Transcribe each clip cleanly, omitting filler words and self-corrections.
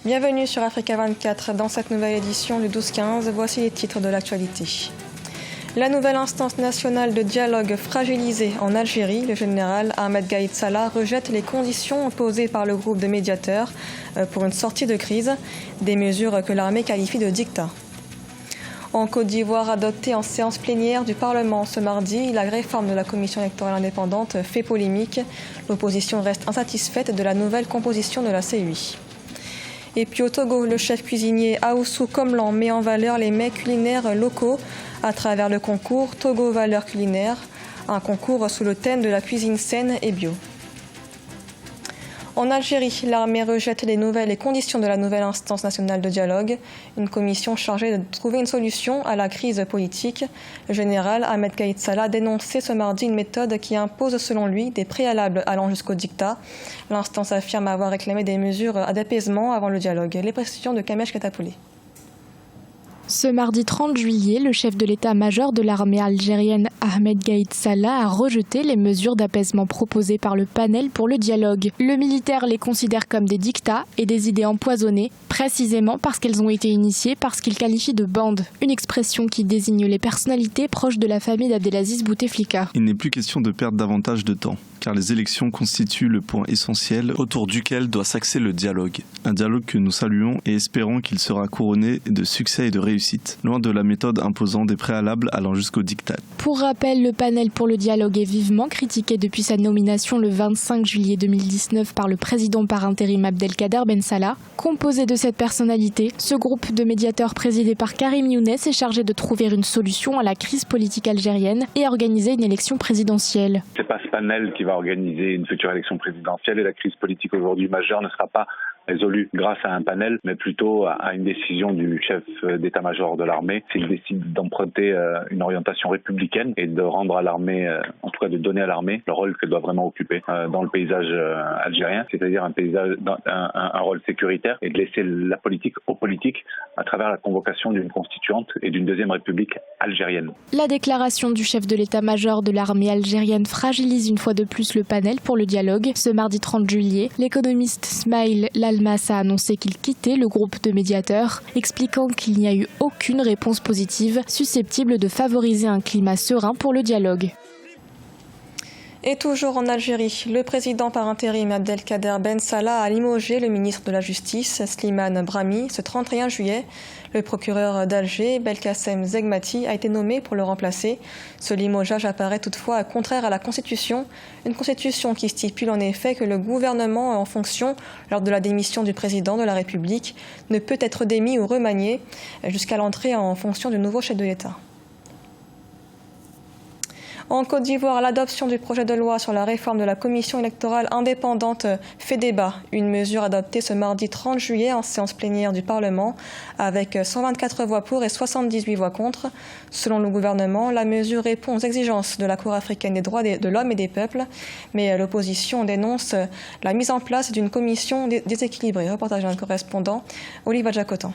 Bienvenue sur Africa 24. Dans cette nouvelle édition du 12-15, voici les titres de l'actualité. La nouvelle instance nationale de dialogue fragilisée en Algérie, le général Ahmed Gaïd Salah rejette les conditions posées par le groupe de médiateurs pour une sortie de crise, des mesures que l'armée qualifie de dictat. En Côte d'Ivoire, adoptée en séance plénière du Parlement ce mardi, la réforme de la commission électorale indépendante fait polémique. L'opposition reste insatisfaite de la nouvelle composition de la CEI. Et puis au Togo, le chef cuisinier Aoussou Komlan met en valeur les mets culinaires locaux à travers le concours Togo Valeurs Culinaires, un concours sous le thème de la cuisine saine et bio. En Algérie, l'armée rejette les conditions de la nouvelle instance nationale de dialogue, une commission chargée de trouver une solution à la crise politique. Le général Ahmed Gaïd Salah dénonçait ce mardi une méthode qui impose selon lui des préalables allant jusqu'au dictat. L'instance affirme avoir réclamé des mesures d'apaisement avant le dialogue. Les précisions de Kamesh Katapoulé. Ce mardi 30 juillet, le chef de l'état-major de l'armée algérienne Ahmed Gaïd Salah a rejeté les mesures d'apaisement proposées par le panel pour le dialogue. Le militaire les considère comme des dictats et des idées empoisonnées, précisément parce qu'elles ont été initiées par ce qu'il qualifie de bande, une expression qui désigne les personnalités proches de la famille d'Abdelaziz Bouteflika. Il n'est plus question de perdre davantage de temps, car les élections constituent le point essentiel autour duquel doit s'axer le dialogue. Un dialogue que nous saluons et espérons qu'il sera couronné de succès et de réussite, loin de la méthode imposant des préalables allant jusqu'au diktat. Pour rappel, le panel pour le dialogue est vivement critiqué depuis sa nomination le 25 juillet 2019 par le président par intérim Abdelkader Ben Salah. Composé de cette personnalité, ce groupe de médiateurs présidé par Karim Younes est chargé de trouver une solution à la crise politique algérienne et organiser une élection présidentielle. C'est pas ce panel qui va organiser une future élection présidentielle et la crise politique aujourd'hui majeure ne sera pas résolue grâce à un panel, mais plutôt à une décision du chef d'état-major de l'armée s'il décide d'emprunter une orientation républicaine et de rendre à l'armée, en tout cas de donner à l'armée le rôle qu'elle doit vraiment occuper dans le paysage algérien, c'est-à-dire un rôle sécuritaire et de laisser la politique aux politiques à travers la convocation d'une constituante et d'une deuxième république algérienne. La déclaration du chef de l'état-major de l'armée algérienne fragilise une fois de plus le panel pour le dialogue. Ce mardi 30 juillet, l'économiste Smaïl Lalmas a annoncé qu'il quittait le groupe de médiateurs, expliquant qu'il n'y a eu aucune réponse positive susceptible de favoriser un climat serein pour le dialogue. Et toujours en Algérie, le président par intérim Abdelkader Ben Salah a limogé le ministre de la Justice, Slimane Brahmi, ce 31 juillet. Le procureur d'Alger, Belkacem Zegmati, a été nommé pour le remplacer. Ce limogeage apparaît toutefois contraire à la Constitution, une Constitution qui stipule en effet que le gouvernement en fonction, lors de la démission du président de la République, ne peut être démis ou remanié jusqu'à l'entrée en fonction du nouveau chef de l'État. En Côte d'Ivoire, l'adoption du projet de loi sur la réforme de la commission électorale indépendante fait débat. Une mesure adoptée ce mardi 30 juillet en séance plénière du Parlement avec 124 voix pour et 78 voix contre. Selon le gouvernement, la mesure répond aux exigences de la Cour africaine des droits de l'homme et des peuples, mais l'opposition dénonce la mise en place d'une commission déséquilibrée. Reportage d'un correspondant, Oliva Jacotan.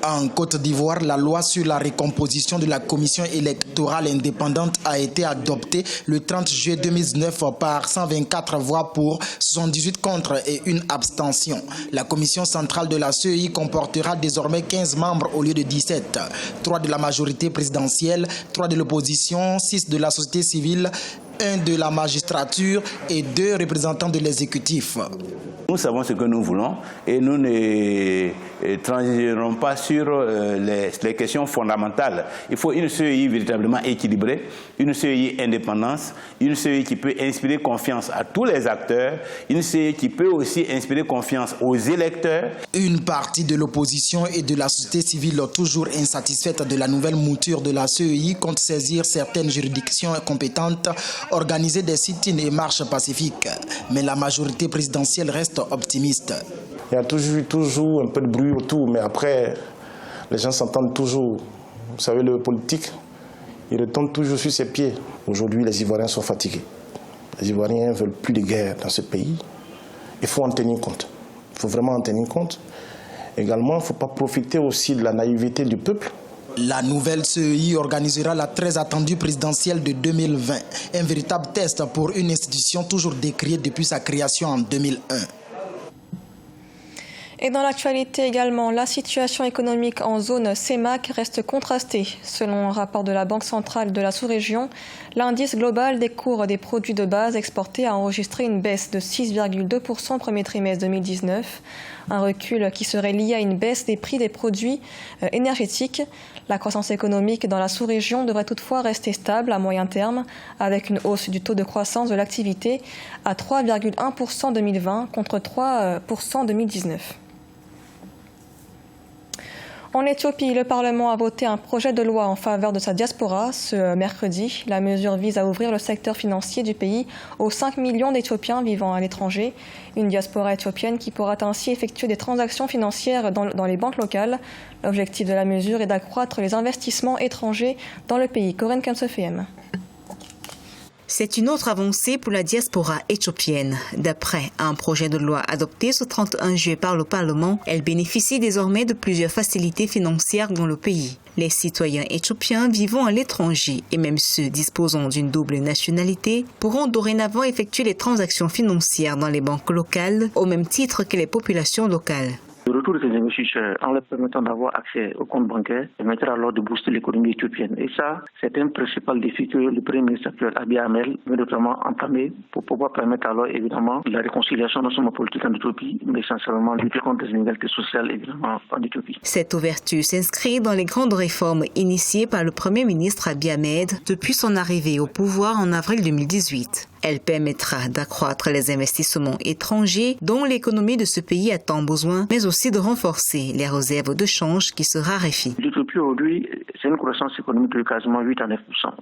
En Côte d'Ivoire, la loi sur la recomposition de la commission électorale indépendante a été adoptée le 30 juillet 2019 par 124 voix pour, 78 contre et une abstention. La commission centrale de la CEI comportera désormais 15 membres au lieu de 17. 3 de la majorité présidentielle, 3 de l'opposition, 6 de la société civile, 1 de la magistrature et 2 représentants de l'exécutif. Nous savons ce que nous voulons et nous ne transigirons pas sur les questions fondamentales. Il faut une CEI véritablement équilibrée, une CEI indépendante, une CEI qui peut inspirer confiance à tous les acteurs, une CEI qui peut aussi inspirer confiance aux électeurs. Une partie de l'opposition et de la société civile toujours insatisfaite de la nouvelle mouture de la CEI compte saisir certaines juridictions compétentes, organiser des sit-ins et marches pacifiques. Mais la majorité présidentielle reste optimiste. Il y a toujours un peu de bruit autour, mais après, les gens s'entendent toujours. Vous savez, le politique, il retombe toujours sur ses pieds. Aujourd'hui, les Ivoiriens sont fatigués. Les Ivoiriens ne veulent plus de guerre dans ce pays. Il faut en tenir compte. Il faut vraiment en tenir compte. Également, il ne faut pas profiter aussi de la naïveté du peuple. La nouvelle CEI organisera la très attendue présidentielle de 2020. Un véritable test pour une institution toujours décriée depuis sa création en 2001. Et dans l'actualité également, la situation économique en zone CEMAC reste contrastée. Selon un rapport de la Banque centrale de la sous-région, l'indice global des cours des produits de base exportés a enregistré une baisse de 6,2% au premier trimestre 2019. Un recul qui serait lié à une baisse des prix des produits énergétiques. La croissance économique dans la sous-région devrait toutefois rester stable à moyen terme, avec une hausse du taux de croissance de l'activité à 3,1% en 2020 contre 3% en 2019. En Éthiopie, le Parlement a voté un projet de loi en faveur de sa diaspora ce mercredi. La mesure vise à ouvrir le secteur financier du pays aux 5 millions d'Éthiopiens vivant à l'étranger. Une diaspora éthiopienne qui pourra ainsi effectuer des transactions financières dans les banques locales. L'objectif de la mesure est d'accroître les investissements étrangers dans le pays. Corinne Kamsefem. C'est une autre avancée pour la diaspora éthiopienne. D'après un projet de loi adopté ce 31 juillet par le Parlement, elle bénéficie désormais de plusieurs facilités financières dans le pays. Les citoyens éthiopiens vivant à l'étranger et même ceux disposant d'une double nationalité pourront dorénavant effectuer les transactions financières dans les banques locales au même titre que les populations locales. Le retour des investisseurs en leur permettant d'avoir accès aux comptes bancaires permettra alors de booster l'économie éthiopienne. Et ça, c'est un principal défi que le Premier ministre actuel, Abiy Ahmed, veut notamment entamer pour pouvoir permettre alors évidemment la réconciliation non seulement politique en Éthiopie, mais essentiellement lutter contre les inégalités sociales évidemment en Éthiopie. Cette ouverture s'inscrit dans les grandes réformes initiées par le Premier ministre Abiy Ahmed depuis son arrivée au pouvoir en avril 2018. Elle permettra d'accroître les investissements étrangers dont l'économie de ce pays a tant besoin, mais aussi de renforcer les réserves de change qui se raréfient. L'Éthiopie aujourd'hui, c'est une croissance économique de quasiment 8 à 9%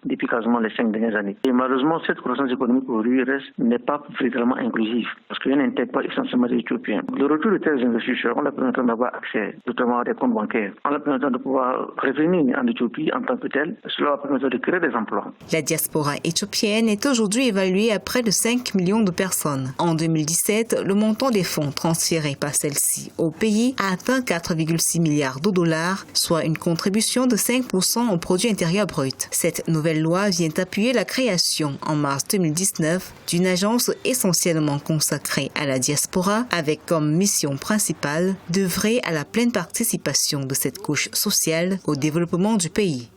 depuis quasiment les 5 dernières années. Et malheureusement, cette croissance économique aujourd'hui n'est pas véritablement inclusive parce qu'elle n'intègre pas essentiellement les Éthiopiens. Le retour de tels investisseurs, on leur permettant d'avoir accès notamment à des comptes bancaires, on leur permettant de pouvoir revenir en Éthiopie en tant que tel, cela va permettre de créer des emplois. La diaspora éthiopienne est aujourd'hui évaluée à près de 5 millions de personnes. En 2017, le montant des fonds transférés par celle-ci au pays a atteint 4,6 milliards de dollars, soit une contribution de 5% au produit intérieur brut. Cette nouvelle loi vient appuyer la création en mars 2019 d'une agence essentiellement consacrée à la diaspora avec comme mission principale d'œuvrer à la pleine participation de cette couche sociale au développement du pays.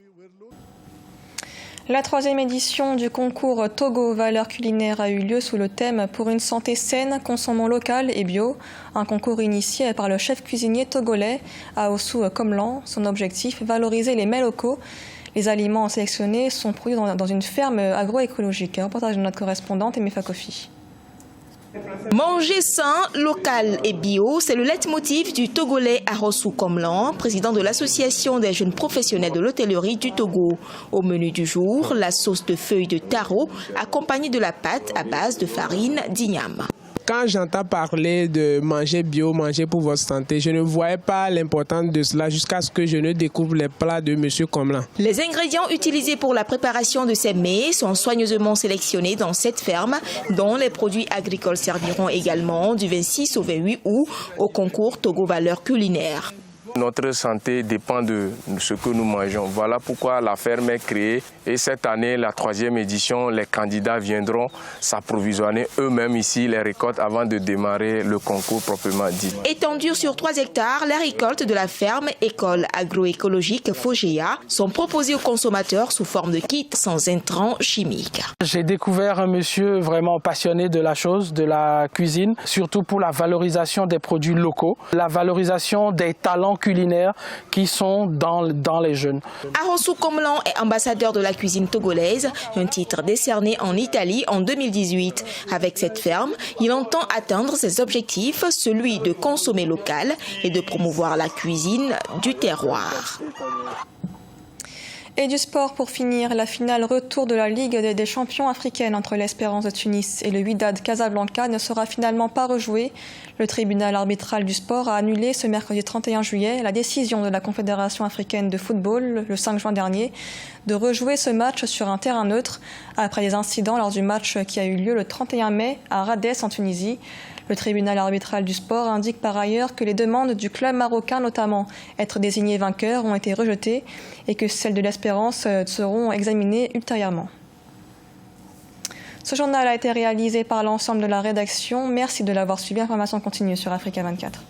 La 3e édition du concours Togo Valeurs culinaires a eu lieu sous le thème « Pour une santé saine, consommons local et bio ». Un concours initié par le chef cuisinier togolais Ahosou Komlan. Son objectif, valoriser les mets locaux. Les aliments sélectionnés sont produits dans une ferme agroécologique. Un reportage de notre correspondante Emefa Kofi. Manger sain, local et bio, c'est le leitmotiv du Togolais Ahosou Komlan, président de l'association des jeunes professionnels de l'hôtellerie du Togo. Au menu du jour, la sauce de feuilles de taro accompagnée de la pâte à base de farine d'igname. Quand j'entends parler de manger bio, manger pour votre santé, je ne voyais pas l'importance de cela jusqu'à ce que je ne découvre les plats de M. Komlan. Les ingrédients utilisés pour la préparation de ces mets sont soigneusement sélectionnés dans cette ferme, dont les produits agricoles serviront également du 26 au 28 août au concours Togo Valeurs culinaires. Notre santé dépend de ce que nous mangeons. Voilà pourquoi la ferme est créée. Et cette année, la 3e édition, les candidats viendront s'approvisionner eux-mêmes ici les récoltes avant de démarrer le concours proprement dit. Étendue sur 3 hectares, les récoltes de la ferme École agroécologique Fogéa sont proposées aux consommateurs sous forme de kits sans intrants chimiques. J'ai découvert un monsieur vraiment passionné de la chose, de la cuisine, surtout pour la valorisation des produits locaux, la valorisation des talents culinaires qui sont dans les jeunes. Ahosou Komlan est ambassadeur de la cuisine togolaise, un titre décerné en Italie en 2018. Avec cette ferme, il entend atteindre ses objectifs, celui de consommer local et de promouvoir la cuisine du terroir. Et du sport pour finir, la finale retour de la Ligue des champions africaine entre l'Espérance de Tunis et le Wydad Casablanca ne sera finalement pas rejouée. Le tribunal arbitral du sport a annulé ce mercredi 31 juillet la décision de la Confédération africaine de football le 5 juin dernier de rejouer ce match sur un terrain neutre après des incidents lors du match qui a eu lieu le 31 mai à Radès en Tunisie. Le tribunal arbitral du sport indique par ailleurs que les demandes du club marocain, notamment être désigné vainqueur, ont été rejetées et que celles de l'Espérance seront examinées ultérieurement. Ce journal a été réalisé par l'ensemble de la rédaction. Merci de l'avoir suivi. Information continue sur Africa 24.